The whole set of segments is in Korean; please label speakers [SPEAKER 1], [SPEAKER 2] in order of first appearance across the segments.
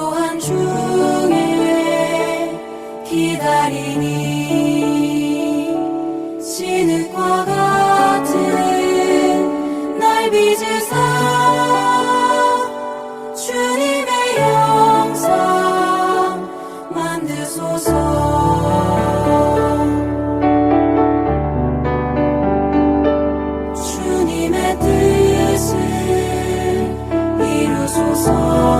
[SPEAKER 1] 고요한 중에 기다리니 진흙과 같은 날 빚으사 주님의 영상 만드소서. 주님의 뜻을 이루소서.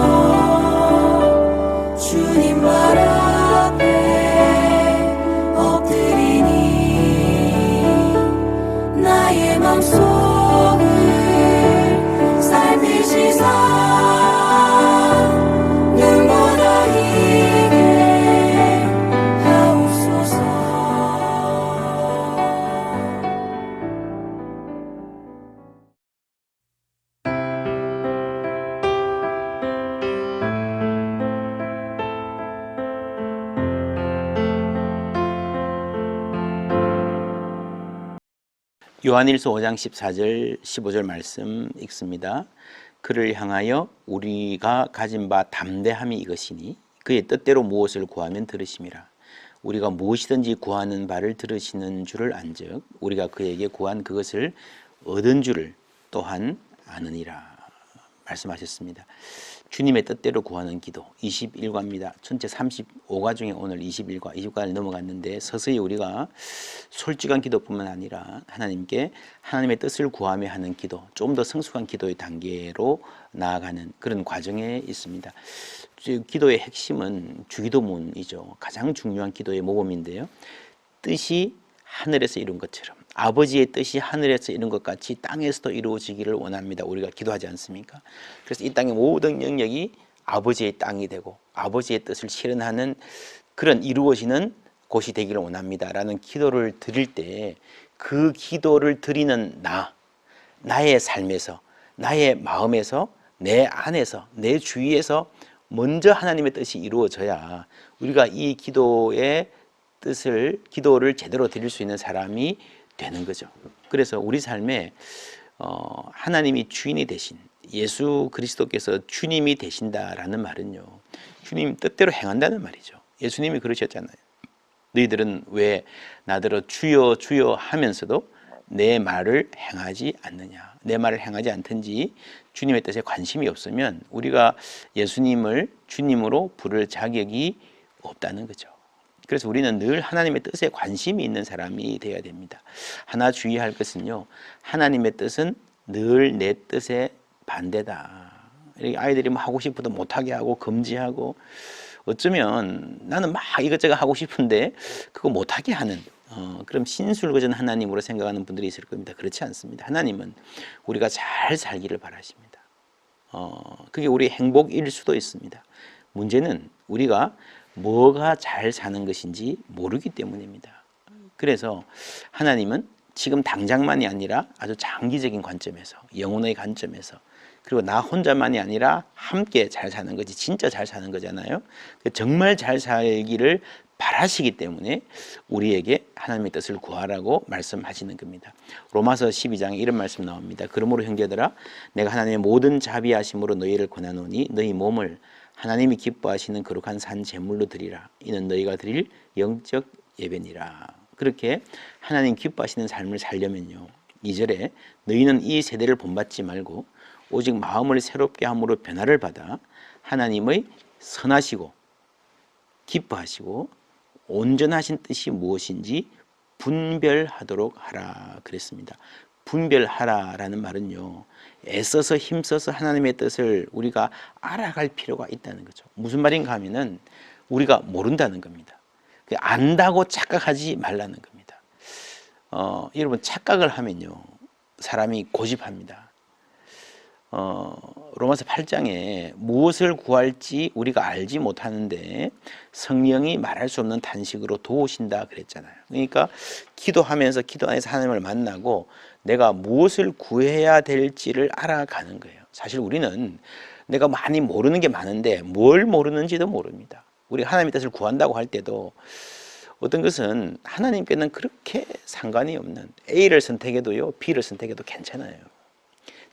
[SPEAKER 1] 주님 말 앞에 엎드리니 나의 맘속을 살피시사 눈보다 이게 하옵소서.
[SPEAKER 2] 요한일서 5장 14절 15절 말씀 읽습니다. 그를 향하여 우리가 가진 바 담대함이 이것이니 그의 뜻대로 무엇을 구하면 들으심이라. 우리가 무엇이든지 구하는 바를 들으시는 줄을 안즉 우리가 그에게 구한 그것을 얻은 줄을 또한 아느니라 말씀하셨습니다. 주님의 뜻대로 구하는 기도 21과입니다. 전체 35과 중에 오늘 21과, 20과를 넘어갔는데 서서히 우리가 솔직한 기도뿐만 아니라 하나님께 하나님의 뜻을 구하며 하는 기도, 좀 더 성숙한 기도의 단계로 나아가는 그런 과정에 있습니다. 기도의 핵심은 주기도문이죠. 가장 중요한 기도의 모범인데요. 뜻이 하늘에서 이룬 것처럼 아버지의 뜻이 하늘에서 이룬 것 같이 땅에서도 이루어지기를 원합니다. 우리가 기도하지 않습니까? 그래서 이 땅의 모든 영역이 아버지의 땅이 되고 아버지의 뜻을 실현하는 그런 이루어지는 곳이 되기를 원합니다 라는 기도를 드릴 때 그 기도를 드리는 나의 삶에서, 나의 마음에서, 내 안에서, 내 주위에서 먼저 하나님의 뜻이 이루어져야 우리가 이 기도를 제대로 드릴 수 있는 사람이 되는 거죠. 그래서 우리 삶에 하나님이 주인이 되신 예수 그리스도께서 주님이 되신다라는 말은요, 주님 뜻대로 행한다는 말이죠. 예수님이 그러셨잖아요. 너희들은 왜 나더러 주여 주여 하면서도 내 말을 행하지 않느냐. 내 말을 행하지 않든지 주님의 뜻에 관심이 없으면 우리가 예수님을 주님으로 부를 자격이 없다는 거죠. 그래서 우리는 늘 하나님의 뜻에 관심이 있는 사람이 되어야 됩니다. 하나 주의할 것은요, 하나님의 뜻은 늘 내 뜻의 반대다. 아이들이 하고 싶어도 못하게 하고 금지하고 어쩌면 나는 막 이것저것 하고 싶은데 그거 못하게 하는 그럼 신술거전 하나님으로 생각하는 분들이 있을 겁니다. 그렇지 않습니다. 하나님은 우리가 잘 살기를 바라십니다. 그게 우리의 행복일 수도 있습니다. 문제는 우리가 뭐가 잘 사는 것인지 모르기 때문입니다. 그래서 하나님은 지금 당장만이 아니라 아주 장기적인 관점에서, 영혼의 관점에서, 그리고 나 혼자만이 아니라 함께 잘 사는 거지, 진짜 잘 사는 거잖아요. 정말 잘 살기를 바라시기 때문에 우리에게 하나님의 뜻을 구하라고 말씀하시는 겁니다. 로마서 12장에 이런 말씀 나옵니다. 그러므로 형제들아, 내가 하나님의 모든 자비하심으로 너희를 권하노니 너희 몸을 하나님이 기뻐하시는 거룩한 산 제물로 드리라. 이는 너희가 드릴 영적 예배니라. 그렇게 하나님 기뻐하시는 삶을 살려면요, 2절에 너희는 이 세대를 본받지 말고 오직 마음을 새롭게 함으로 변화를 받아 하나님의 선하시고 기뻐하시고 온전하신 뜻이 무엇인지 분별하도록 하라 그랬습니다. 분별하라라는 말은요, 애써서 힘써서 하나님의 뜻을 우리가 알아갈 필요가 있다는 거죠. 무슨 말인가 하면은 우리가 모른다는 겁니다. 안다고 착각하지 말라는 겁니다. 여러분, 착각을 하면요, 사람이 고집합니다. 로마서 8장에 무엇을 구할지 우리가 알지 못하는데 성령이 말할 수 없는 탄식으로 도우신다 그랬잖아요. 그러니까 기도하면서 기도 안에서 하나님을 만나고 내가 무엇을 구해야 될지를 알아가는 거예요. 사실 우리는 내가 많이 모르는 게 많은데 뭘 모르는지도 모릅니다. 우리 하나님의 뜻을 구한다고 할 때도 어떤 것은 하나님께는 그렇게 상관이 없는 A를 선택해도요, B를 선택해도 괜찮아요.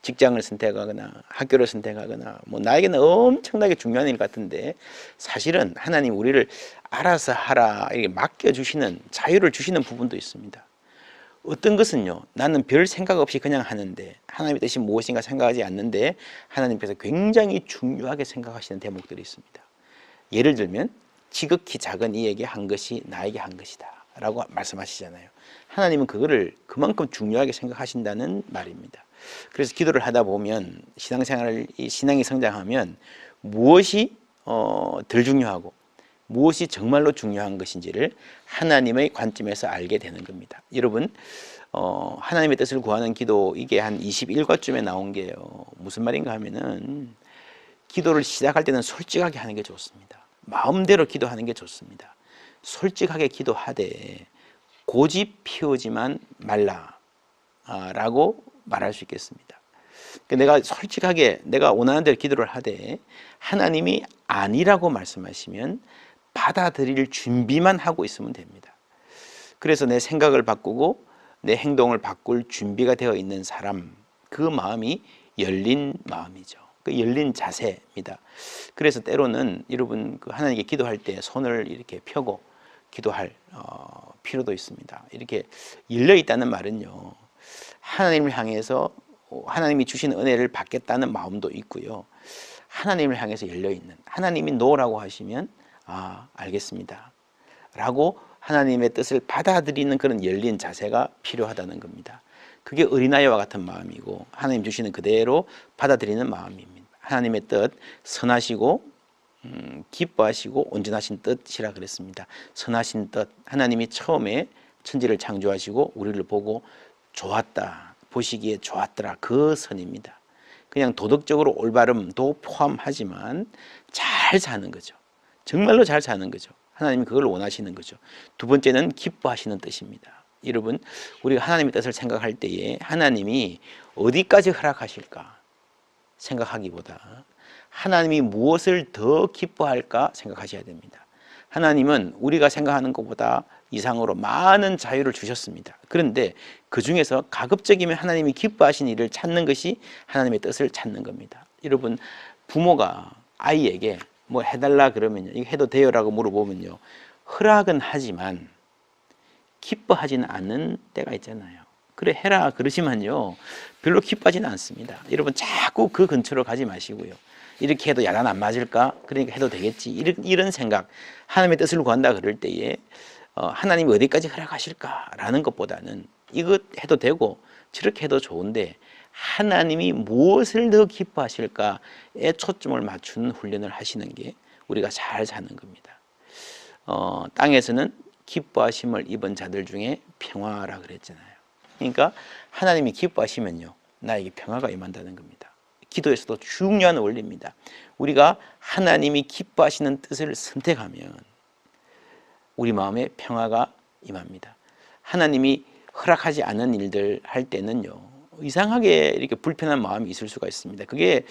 [SPEAKER 2] 직장을 선택하거나 학교를 선택하거나 뭐 나에게는 엄청나게 중요한 일 같은데 사실은 하나님 우리를 알아서 하라 이렇게 맡겨주시는 자유를 주시는 부분도 있습니다. 어떤 것은요, 나는 별 생각 없이 그냥 하는데 하나님의 뜻이 무엇인가 생각하지 않는데 하나님께서 굉장히 중요하게 생각하시는 대목들이 있습니다. 예를 들면 지극히 작은 이에게 한 것이 나에게 한 것이다 라고 말씀하시잖아요. 하나님은 그거를 그만큼 중요하게 생각하신다는 말입니다. 그래서 기도를 하다 보면 신앙이 성장하면 무엇이 덜 중요하고 무엇이 정말로 중요한 것인지를 하나님의 관점에서 알게 되는 겁니다. 여러분, 하나님의 뜻을 구하는 기도, 이게 한 21과쯤에 나온 게요. 무슨 말인가 하면은 기도를 시작할 때는 솔직하게 하는 게 좋습니다. 마음대로 기도하는 게 좋습니다. 솔직하게 기도하되 고집 피우지만 말라 라고 말할 수 있겠습니다. 내가 솔직하게 내가 원하는 대로 기도를 하되 하나님이 아니라고 말씀하시면 받아들일 준비만 하고 있으면 됩니다. 그래서 내 생각을 바꾸고 내 행동을 바꿀 준비가 되어 있는 사람, 그 마음이 열린 마음이죠. 그 열린 자세입니다. 그래서 때로는 여러분 하나님께 기도할 때 손을 이렇게 펴고 기도할 필요도 있습니다. 이렇게 열려 있다는 말은요, 하나님을 향해서 하나님이 주신 은혜를 받겠다는 마음도 있고요, 하나님을 향해서 열려 있는, 하나님이 노라고 하시면 알겠습니다 라고 하나님의 뜻을 받아들이는 그런 열린 자세가 필요하다는 겁니다. 그게 어린아이와 같은 마음이고 하나님 주시는 그대로 받아들이는 마음입니다. 하나님의 뜻, 선하시고 기뻐하시고 온전하신 뜻이라 그랬습니다. 선하신 뜻, 하나님이 처음에 천지를 창조하시고 우리를 보고 좋았다, 보시기에 좋았더라, 그 선입니다. 그냥 도덕적으로 올바름도 포함하지만 잘 사는 거죠. 정말로 잘 사는 거죠. 하나님이 그걸 원하시는 거죠. 두 번째는 기뻐하시는 뜻입니다. 여러분, 우리가 하나님의 뜻을 생각할 때에 하나님이 어디까지 허락하실까 생각하기보다 하나님이 무엇을 더 기뻐할까 생각하셔야 됩니다. 하나님은 우리가 생각하는 것보다 이상으로 많은 자유를 주셨습니다. 그런데 그 중에서 가급적이면 하나님이 기뻐하시는 일을 찾는 것이 하나님의 뜻을 찾는 겁니다. 여러분, 부모가 아이에게 뭐 해달라 그러면요, 이거 해도 돼요 라고 물어보면요, 허락은 하지만 기뻐하지는 않는 때가 있잖아요. 그래 해라 그러시면요 별로 기뻐하지는 않습니다. 여러분, 자꾸 그 근처로 가지 마시고요, 이렇게 해도 난 안 맞을까? 그러니까 해도 되겠지, 이런 생각, 하나님의 뜻을 구한다 그럴 때에 하나님이 어디까지 허락하실까 라는 것보다는 이것 해도 되고 저렇게 해도 좋은데 하나님이 무엇을 더 기뻐하실까에 초점을 맞추는 훈련을 하시는 게 우리가 잘 사는 겁니다. 땅에서는 기뻐하심을 입은 자들 중에 평화라 그랬잖아요. 그러니까 하나님이 기뻐하시면요 나에게 평화가 임한다는 겁니다. 기도에서도 중요한 원리입니다. 우리가 하나님이 기뻐하시는 뜻을 선택하면 우리 마음에 평화가 임합니다. 하나님이 허락하지 않은 일들 할 때는요 이상하게 이렇게 불편한 마음이 있을 수가 있습니다. 그게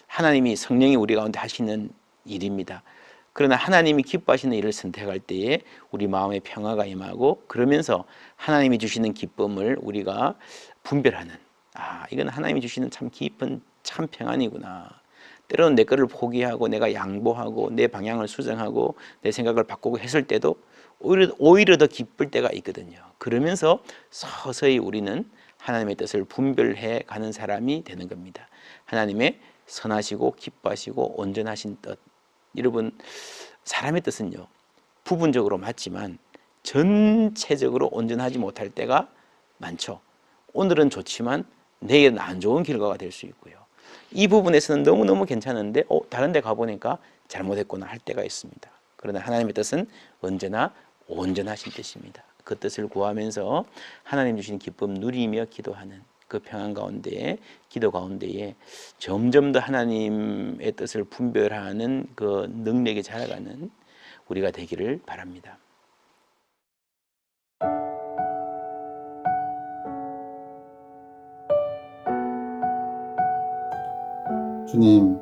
[SPEAKER 2] 하나님이 성령이 우리 가운데 하시는 일입니다. 그러나 하나님이 기뻐하시는 일을 선택할 때에 우리 마음에 평화가 임하고 그러면서 하나님이 주시는 기쁨을 우리가 분별하는, 이건 하나님이 주시는 참 깊은 참 평안이구나. 때로는 내 거를 포기하고 내가 양보하고 내 방향을 수정하고 내 생각을 바꾸고 했을 때도 오히려 더 기쁠 때가 있거든요. 그러면서 서서히 우리는 하나님의 뜻을 분별해 가는 사람이 되는 겁니다. 하나님의 선하시고 기뻐하시고 온전하신 뜻. 여러분, 사람의 뜻은요 부분적으로 맞지만 전체적으로 온전하지 못할 때가 많죠. 오늘은 좋지만 내일은 안 좋은 결과가 될 수 있고요, 이 부분에서는 너무너무 괜찮은데 다른 데 가보니까 잘못했구나 할 때가 있습니다. 그러나 하나님의 뜻은 언제나 온전하신 뜻입니다. 그 뜻을 구하면서 하나님 주신 기쁨 누리며 기도하는 그 평안 가운데에, 기도 가운데에 점점 더 하나님의 뜻을 분별하는 그 능력이 자라가는 우리가 되기를 바랍니다.
[SPEAKER 3] 주님,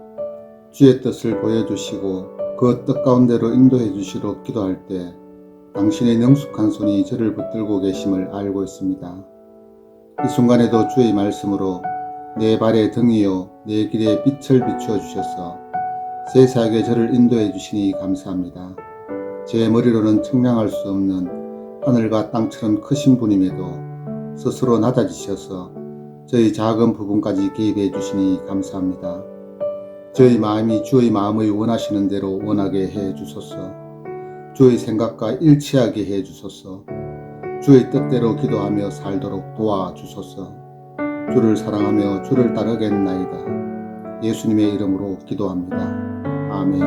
[SPEAKER 3] 주의 뜻을 보여주시고 그 뜻 가운데로 인도해 주시도록 기도할 때 당신의 능숙한 손이 저를 붙들고 계심을 알고 있습니다. 이 순간에도 주의 말씀으로 내 발의 등이요 내 길에 빛을 비추어 주셔서 세세하게 저를 인도해 주시니 감사합니다. 제 머리로는 측량할 수 없는 하늘과 땅처럼 크신 분임에도 스스로 낮아지셔서 저희 작은 부분까지 개입해 주시니 감사합니다. 저희 마음이 주의 마음의 원하시는 대로 원하게 해 주소서. 주의 생각과 일치하게 해 주소서. 주의 뜻대로 기도하며 살도록 도와주소서. 주를 사랑하며 주를 따르겠나이다. 예수님의 이름으로 기도합니다. 아멘.